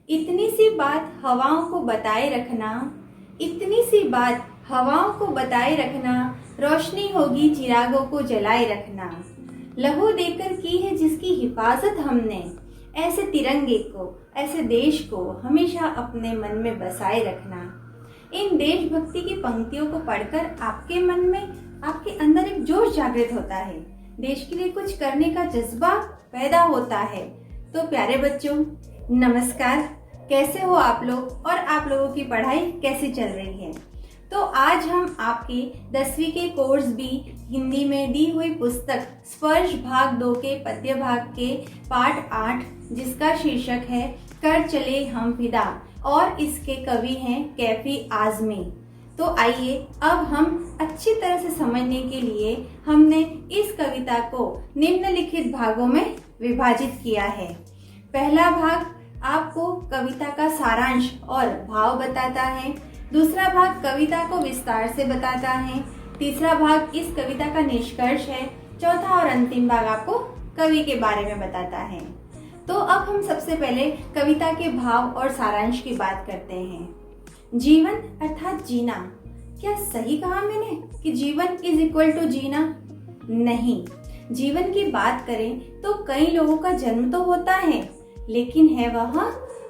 इतनी सी बात हवाओं को बताए रखना, इतनी सी बात हवाओं को बताए रखना, रोशनी होगी चिरागों को जलाए रखना। लहू देकर की है जिसकी हिफाजत हमने, ऐसे तिरंगे को, ऐसे देश को हमेशा अपने मन में बसाए रखना। इन देशभक्ति की पंक्तियों को पढ़कर आपके मन में, आपके अंदर एक जोश जागृत होता है, देश के लिए कुछ करने का जज्बा पैदा होता है। तो प्यारे बच्चों, नमस्कार। कैसे हो आप लोग और आप लोगों की पढ़ाई कैसी चल रही है? तो आज हम आपके 10वीं के कोर्स बी हिंदी में दी हुई पुस्तक स्पर्श भाग 2 के पद्य भाग के पाठ 8, जिसका शीर्षक है कर चले हम फिदा, और इसके कवि हैं कैफी आजमी। तो आइए अब हम अच्छी तरह से समझने के लिए हमने इस कविता को निम्नलिखित भागों में विभाजित किया है। पहला भाग आपको कविता का सारांश और भाव बताता है। दूसरा भाग कविता को विस्तार से बताता है। तीसरा भाग इस कविता का निष्कर्ष है। चौथा और अंतिम भाग आपको कवि के बारे में बताता है। तो अब हम सबसे पहले कविता के भाव और सारांश की बात करते हैं। जीवन अर्थात जीना। क्या सही कहा मैंने कि जीवन इज इक्वल टू जीना? नहीं। जीवन की बात करें तो कई लोगों का जन्म तो होता है, लेकिन है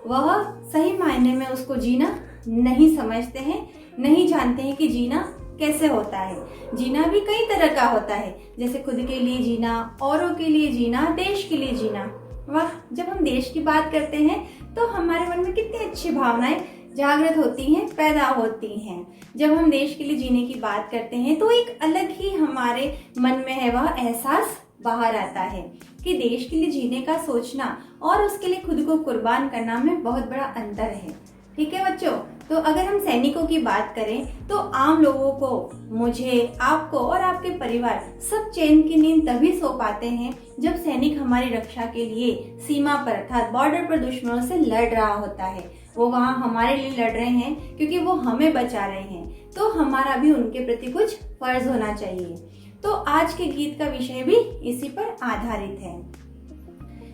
वह सही मायने में उसको जीना नहीं समझते हैं, नहीं जानते हैं कि जीना कैसे होता है। जीना भी कई तरह का होता है, जैसे खुद के लिए जीना, औरों के लिए जीना, देश के लिए जीना। वाह, जब हम देश की बात करते हैं तो हमारे मन में कितनी अच्छी भावनाएं जागृत होती हैं, पैदा होती हैं। जब हम देश के लिए जीने की बात करते हैं तो एक अलग ही हमारे मन में है वह एहसास बाहर आता है कि देश के लिए जीने का सोचना और उसके लिए खुद को कुर्बान करना में बहुत बड़ा अंतर है। ठीक है बच्चों, तो अगर हम सैनिकों की बात करें तो आम लोगों को, मुझे, आपको और आपके परिवार सब चैन की नींद तभी सो पाते हैं जब सैनिक हमारी रक्षा के लिए सीमा पर अर्थात बॉर्डर पर दुश्मनों से लड़ रहा होता है। वो वहाँ हमारे लिए लड़ रहे हैं क्योंकि वो हमें बचा रहे हैं, तो हमारा भी उनके प्रति कुछ फर्ज होना चाहिए। तो आज के गीत का विषय भी इसी पर आधारित है।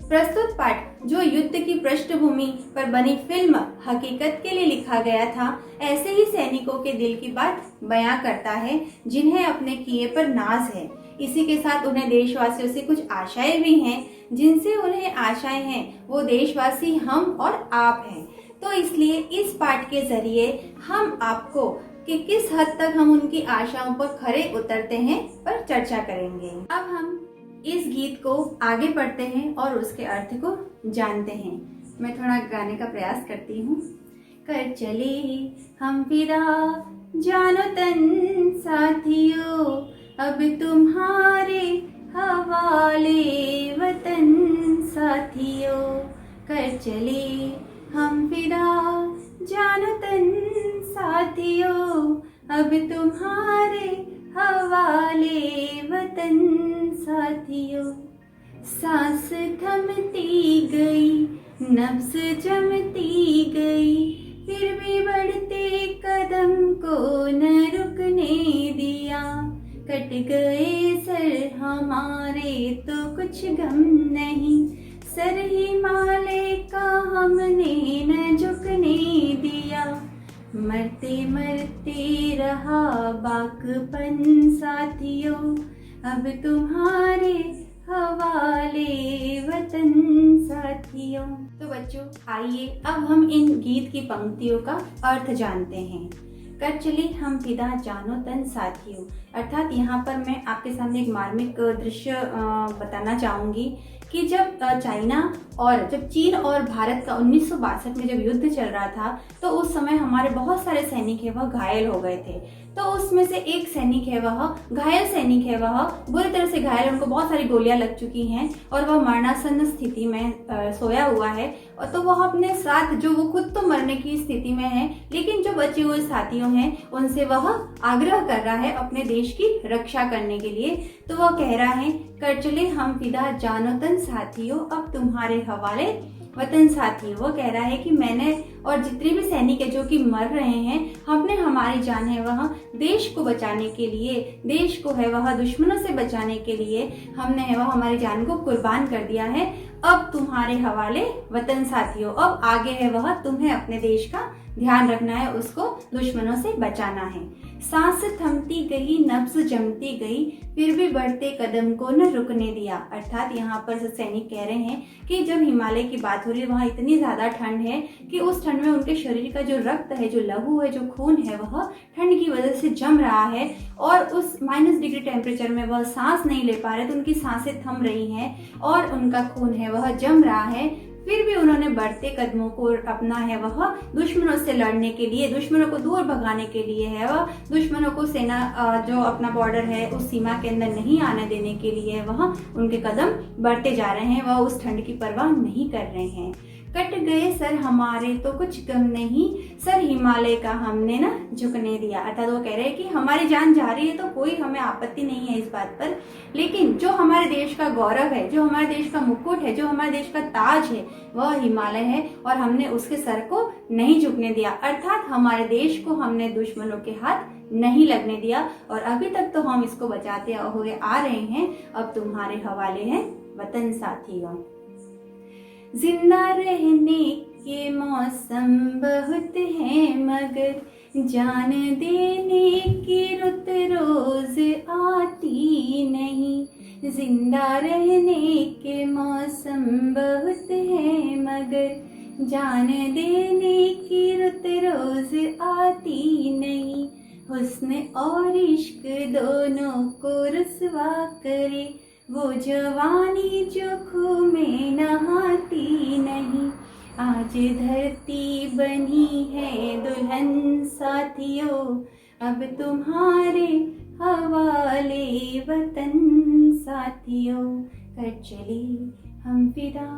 प्रस्तुत पाठ जो युद्ध की पृष्ठभूमि पर बनी फिल्म हकीकत के लिए लिखा गया था, ऐसे ही सैनिकों के दिल की बात बयां करता है जिन्हें अपने किए पर नाज है। इसी के साथ उन्हें देशवासियों से कुछ आशाएं भी हैं, जिनसे उन्हें आशाएं हैं वो देशवासी हम और आप हैं। तो इसलिए इस पाठ के जरिए हम आपको कि किस हद तक हम उनकी आशाओं पर खरे उतरते हैं पर चर्चा करेंगे। अब हम इस गीत को आगे पढ़ते हैं और उसके अर्थ को जानते हैं। मैं थोड़ा गाने का प्रयास करती हूँ। कर चले हम फिदा जानो तन साथियों, अब तुम्हारे हवाले वतन साथियों। कर चले हम फिदा जानो तन साथियों, अब तुम्हारे हवाले वतन साथियों। सांस थमती गई, नब्ज जमती गई, फिर भी बढ़ते कदम को न रुकने दिया। कट गए सर हमारे तो कुछ गम नहीं, सर हिमालय का हमने न झुकने दिया। मरते मरते रहा बाकपन साथियों, अब तुम्हारे हवाले वतन साथियों। तो बच्चों, आइए अब हम इन गीत की पंक्तियों का अर्थ जानते हैं। कर चले हम फिदा जानो तन साथियों, अर्थात यहाँ पर मैं आपके सामने एक मार्मिक दृश्य बताना चाहूंगी कि जब चीन और भारत का 1962 में जब युद्ध चल रहा था, तो उस समय हमारे बहुत सारे सैनिक है वह घायल हो गए थे। तो उसमें से एक सैनिक है वह घायल सैनिक है, वह बुरी तरह से घायल, उनको बहुत सारी गोलियां लग चुकी हैं और वह मरणासन्न स्थिति में सोया हुआ है। और तो वह अपने साथ, जो वो खुद तो मरने की स्थिति में है, लेकिन जो बचे हुए साथियों हैं उनसे वह आग्रह कर रहा है अपने देश की रक्षा करने के लिए। तो वह कह रहा है, कर चले हम फिदा जानो तन साथियों, अब तुम्हारे हवाले वतन साथियों। वो कह रहा है कि मैंने और जितने भी सैनिक है जो कि मर रहे हैं, हमने हमारी जान है वह देश को बचाने के लिए, देश को है वह दुश्मनों से बचाने के लिए हमने है वह हमारी जान को कुर्बान कर दिया है। अब तुम्हारे हवाले वतन साथियों। अब आगे है वह तुम्हें अपने देश का ध्यान रखना है, उसको दुश्मनों से बचाना है। सांस थमती गई, नब्ज जमती गई, फिर भी बढ़ते कदम को न रुकने दिया। अर्थात यहाँ पर सैनिक कह रहे हैं कि जब हिमालय की बात हो रही है, वहाँ इतनी ज्यादा ठंड है कि उस ठंड में उनके शरीर का जो रक्त है, जो लहू है, जो खून है, वह ठंड की वजह से जम रहा है और उस -डिग्री टेम्परेचर में वह सांस नहीं ले पा रहे, तो उनकी सांसें थम रही हैं और उनका खून है वह जम रहा है। फिर भी उन्होंने बढ़ते कदमों को अपना है वह दुश्मनों से लड़ने के लिए, दुश्मनों को दूर भगाने के लिए है वह, दुश्मनों को सेना जो अपना बॉर्डर है उस सीमा के अंदर नहीं आने देने के लिए वह उनके कदम बढ़ते जा रहे हैं, वह उस ठंड की परवाह नहीं कर रहे हैं। कट गए सर हमारे तो कुछ गम नहीं, सर हिमालय का हमने ना झुकने दिया। अर्थात वो कह रहे हैं कि हमारी जान जा रही है तो कोई हमें आपत्ति नहीं है इस बात पर, लेकिन जो हमारे देश का गौरव है, जो हमारे देश का मुकुट है, जो हमारे देश का ताज है, वह हिमालय है और हमने उसके सर को नहीं झुकने दिया। अर्थात हमारे देश को हमने दुश्मनों के हाथ नहीं लगने दिया और अभी तक तो हम इसको बचाते हुए आ रहे हैं। अब तुम्हारे हवाले है वतन साथियों। जिंदा रहने के मौसम बहुत है, मगर जान देने की रुत रोज आती नहीं। जिंदा रहने के मौसम बहुत है, मगर जान देने की रुत रोज आती नहीं। हुस्न और इश्क दोनों को रुसवा करे, वो जवानी जो खूह में नहाती नहीं। आज धरती बनी है दुल्हन साथियों, अब तुम्हारे हवाले वतन साथियों, कर चले हम फिदा।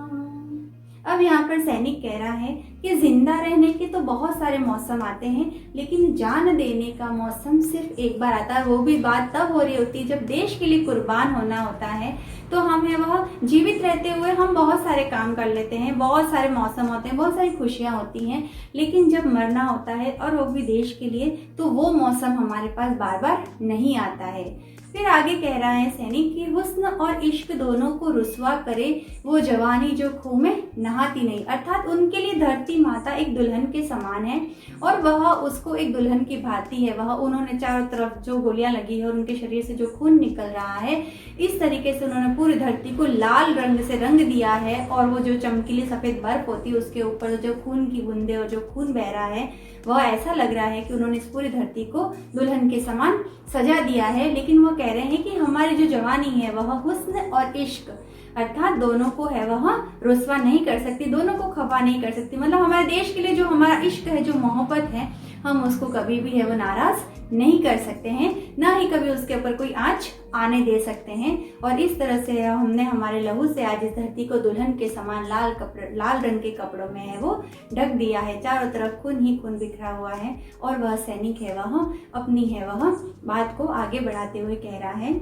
अब यहाँ पर सैनिक कह रहा है कि जिंदा रहने के तो बहुत सारे मौसम आते हैं, लेकिन जान देने का मौसम सिर्फ एक बार आता है। वो भी बात तब हो रही होती है जब देश के लिए कुर्बान होना होता है। तो हमें वह जीवित रहते हुए हम बहुत सारे काम कर लेते हैं, बहुत सारे मौसम होते हैं, बहुत सारी खुशियाँ होती हैं, लेकिन जब मरना होता है और वो भी देश के लिए, तो वो मौसम हमारे पास बार बार नहीं आता है। फिर आगे कह रहा है सैनिक कि हुस्न और इश्क दोनों को रुसवा करे, वो जवानी जो खूह में नहाती नहीं। अर्थात उनके लिए धरती माता एक दुल्हन के समान है और वह उसको एक दुल्हन की भांति है। वह उन्होंने चारों तरफ जो गोलियां लगी है और उनके शरीर से जो खून निकल रहा है, इस तरीके से उन्होंने पूरी धरती को लाल रंग से रंग दिया है और वो जो चमकीली सफेद बर्फ होती है उसके ऊपर जो खून की बूंदे और जो खून बह रहा है, वह ऐसा लग रहा है कि उन्होंने इस पूरी धरती को दुल्हन के समान सजा दिया है। लेकिन वो कह रहे हैं कि हमारी जो जवानी है वह हुस्न और इश्क अर्थात दोनों को है वह रुसवा नहीं कर सकती, दोनों को खफा नहीं कर सकती। मतलब हमारे देश के लिए जो हमारा इश्क है, जो मोहब्बत है, हम उसको कभी भी है वो नाराज नहीं कर सकते हैं, ना ही कभी उसके ऊपर कोई आंच आने दे सकते हैं। और इस तरह से हमने हमारे लहू से आज इस धरती को दुल्हन के समान लाल रंग के कपड़ों में है वो ढक दिया है। चारों तरफ खून ही खून बिखरा हुआ है और वह सैनिक है वह अपनी है वह बात को आगे बढ़ाते हुए कह रहा है,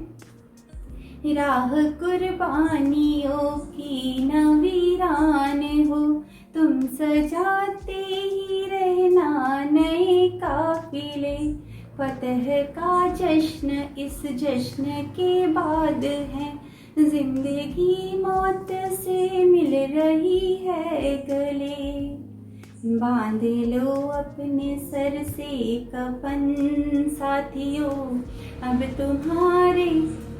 राह कुर्बानियों की न वीरान हो, तुम सजाते ही रहना नए काफिले। फतह का जश्न इस जश्न के बाद है, जिंदगी मौत से मिल रही है गले। बांध लो अपने सर से कफन साथियों, अब तुम्हारे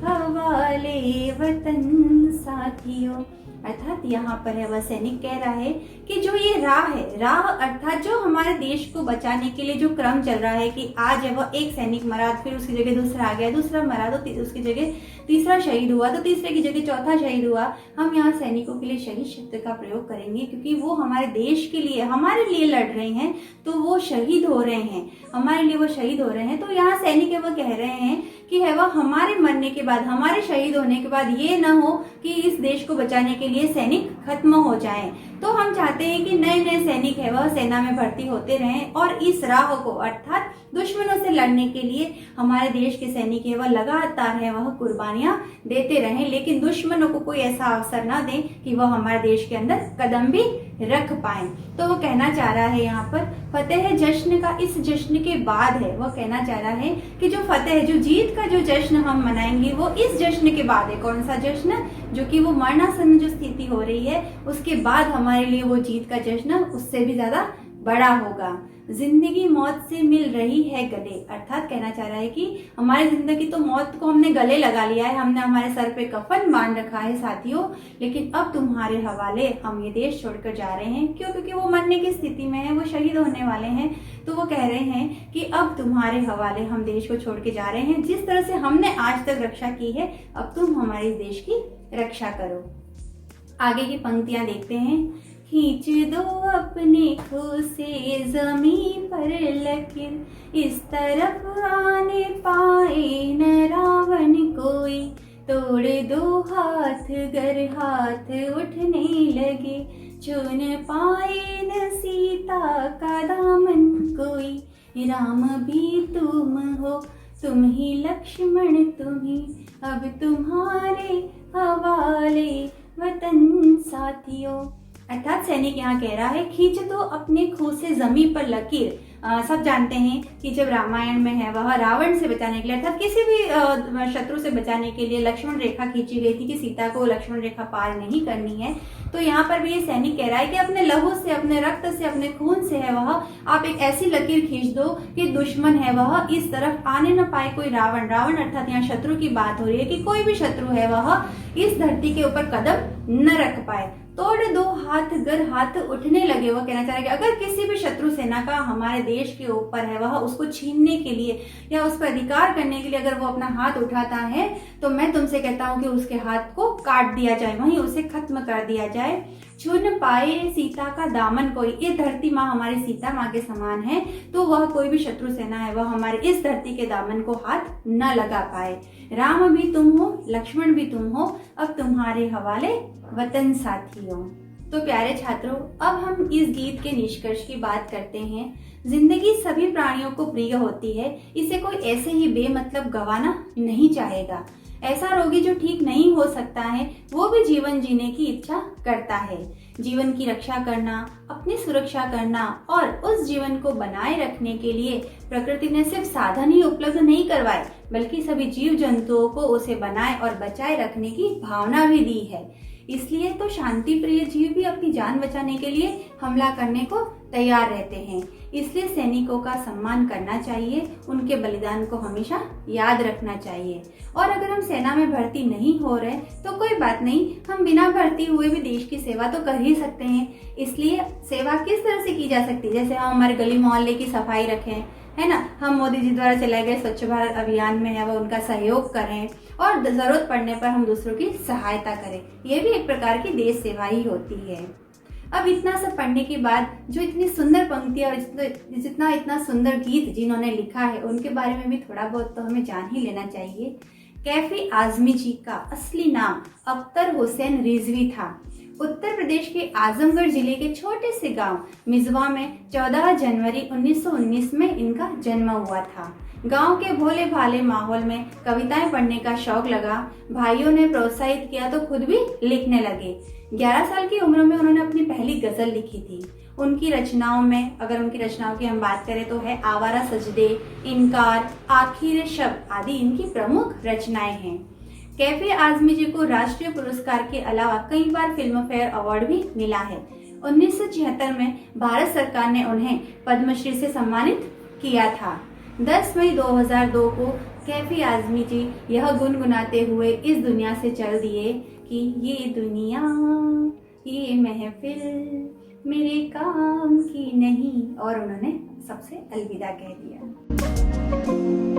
हवाले वतन साथियों। अर्थात यहाँ पर है वह सैनिक कह रहा है कि जो ये राह है, राह अर्थात जो हमारे देश को बचाने के लिए जो क्रम चल रहा है कि आज है वह एक सैनिक मरा, फिर उसकी जगह दूसरा आ गया, दूसरा मरा तो उसकी जगह तीसरा शहीद हुआ, तो तीसरे की जगह चौथा शहीद हुआ। हम यहाँ सैनिकों के लिए शहीद शब्द का प्रयोग करेंगे क्योंकि वो हमारे देश के लिए, हमारे लिए लड़ रहे हैं, तो वो शहीद हो रहे हैं, हमारे लिए वो शहीद हो रहे हैं। तो यहाँ सैनिक है वो कह रहे हैं कि है वह हमारे मरने के बाद, हमारे शहीद होने के बाद ये न हो कि इस देश को बचाने के लिए सैनिक खत्म हो जाएं। तो हम चाहते हैं कि नए नए सैनिक है वह सेना में भर्ती होते रहें और इस राह को अर्थात दुश्मनों से लड़ने के लिए हमारे देश के सैनिक है वह लगातार है वह कुर्बानियां देते रहें, लेकिन दुश्मनों को कोई ऐसा अवसर ना दें कि वह हमारे देश के अंदर कदम भी रख पाए। तो वो कहना चाह रहा है यहाँ पर फतेह जश्न का इस जश्न के बाद है। वह कहना चाह रहा है कि जो फतेह, जो जीत का जो जश्न हम मनाएंगे वो इस जश्न के बाद है। कौन सा जश्न? जो कि वो मरणासन जो स्थिति हो रही है उसके बाद हमारे लिए वो जीत का जश्न उससे भी ज्यादा बड़ा होगा। जिंदगी मौत से मिल रही है गले, अर्थात कहना चाह रहा है कि हमारी जिंदगी तो मौत को हमने गले लगा लिया है, हमने हमारे सर पे कफन बांध रखा है साथियों, लेकिन अब तुम्हारे हवाले हम ये देश छोड़कर जा रहे हैं। क्यों? क्योंकि वो मरने की स्थिति में है, वो शहीद होने वाले हैं। तो वो कह रहे हैं कि अब तुम्हारे हवाले हम देश को छोड़ के जा रहे हैं। जिस तरह से हमने आज तक रक्षा की है, अब तुम हमारे देश की रक्षा करो। आगे की पंक्तियां देखते हैं। खींच दो अपने खो से जमीन पर लकीर, इस तरफ आने पाए न रावण कोई, तोड़ दो हाथ गर हाथ उठने लगे, छू न पाए न सीता का दामन कोई, राम भी तुम हो तुम ही लक्ष्मण तुम ही, अब तुम्हारे हवाले वतन साथियों। अर्थात सैनिक यहाँ कह रहा है खींच दो अपने खूह से जमीन पर लकीर। सब जानते हैं कि जब रामायण में है वह रावण से बचाने के लिए, अर्थात किसी भी शत्रु से बचाने के लिए लक्ष्मण रेखा खींची गई थी कि सीता को लक्ष्मण रेखा पार नहीं करनी है। तो यहाँ पर भी ये सैनिक कह रहा है कि अपने लहू से, अपने रक्त से, अपने खून से है वह आप एक ऐसी लकीर खींच दो कि दुश्मन है वह इस तरफ आने न पाए कोई रावण। रावण अर्थात यहाँ शत्रु की बात हो रही है कि कोई भी शत्रु है वह इस धरती के ऊपर कदम न रख पाए। तोड़ दो हाथ गर हाथ उठने लगे। वो कहना चाह रहा है कि अगर किसी भी शत्रु सेना का हमारे देश के ऊपर है, वह उसको छीनने के लिए या उस पर अधिकार करने के लिए अगर वो अपना हाथ उठाता है, तो मैं तुमसे कहता हूँ कि उसके हाथ को काट दिया जाए, वहीं उसे खत्म कर दिया जाए। छू न पाए सीता का दामन कोई, ये धरती माँ हमारी सीता माँ के समान है, तो वह कोई भी शत्रु सेना है वह हमारे इस धरती के दामन को हाथ न लगा पाए। राम भी तुम हो लक्ष्मण भी तुम हो, अब तुम्हारे हवाले वतन साथियों। तो प्यारे छात्रों, अब हम इस गीत के निष्कर्ष की बात करते हैं। जिंदगी सभी प्राणियों को प्रिय होती है, इसे कोई ऐसे ही बेमतलब गंवाना नहीं चाहेगा। ऐसा रोगी जो ठीक नहीं हो सकता है वो भी जीवन जीने की इच्छा करता है। जीवन की रक्षा करना, अपनी सुरक्षा करना और उस जीवन को बनाए रखने के लिए प्रकृति ने सिर्फ साधन ही उपलब्ध नहीं करवाए, बल्कि सभी जीव जंतुओं को उसे बनाए और बचाए रखने की भावना भी दी है। इसलिए तो शांति प्रिय जीव भी अपनी जान बचाने के लिए हमला करने को तैयार रहते हैं। इसलिए सैनिकों का सम्मान करना चाहिए, उनके बलिदान को हमेशा याद रखना चाहिए। और अगर हम सेना में भर्ती नहीं हो रहे तो कोई बात नहीं, हम बिना भर्ती हुए भी देश की सेवा तो कर ही सकते हैं। इसलिए सेवा किस तरह से की जा सकती है, जैसे हम हमारे गली मोहल्ले की सफाई रखें, है ना, हम मोदी जी द्वारा चलाए गए स्वच्छ भारत अभियान में है वो उनका सहयोग करें और जरूरत पड़ने पर हम दूसरों की सहायता करें। ये भी एक प्रकार की देश सेवा ही होती है। अब इतना सब पढ़ने के बाद जो इतनी सुंदर पंक्तियां और जितना इतना सुंदर गीत जिन्होंने लिखा है उनके बारे में भी थोड़ा बहुत तो हमें जान ही लेना चाहिए। कैफी आजमी जी का असली नाम अख्तर हुसैन रिजवी था। उत्तर प्रदेश के आजमगढ़ जिले के छोटे से गांव मिजवा में 14 जनवरी 1919 में इनका जन्म हुआ था। गांव के भोले भाले माहौल में कविताएं पढ़ने का शौक लगा। भाइयों ने प्रोत्साहित किया तो खुद भी लिखने लगे। 11 साल की उम्र में उन्होंने अपनी पहली गजल लिखी थी। उनकी रचनाओं में, अगर उनकी रचनाओं की हम बात करें तो है आवारा सजदे, इनकार, आखिर शब्द आदि इनकी प्रमुख रचनाएं हैं। कैफी आजमी जी को राष्ट्रीय पुरस्कार के अलावा कई बार फिल्म फेयर अवार्ड भी मिला है। 1976 में भारत सरकार ने उन्हें पद्मश्री से सम्मानित किया था। 10 मई 2002 को कैफी आजमी जी यह गुनगुनाते हुए इस दुनिया से चल दिए कि ये दुनिया ये महफिल मेरे काम की नहीं, और उन्होंने सबसे अलविदा कह दिया।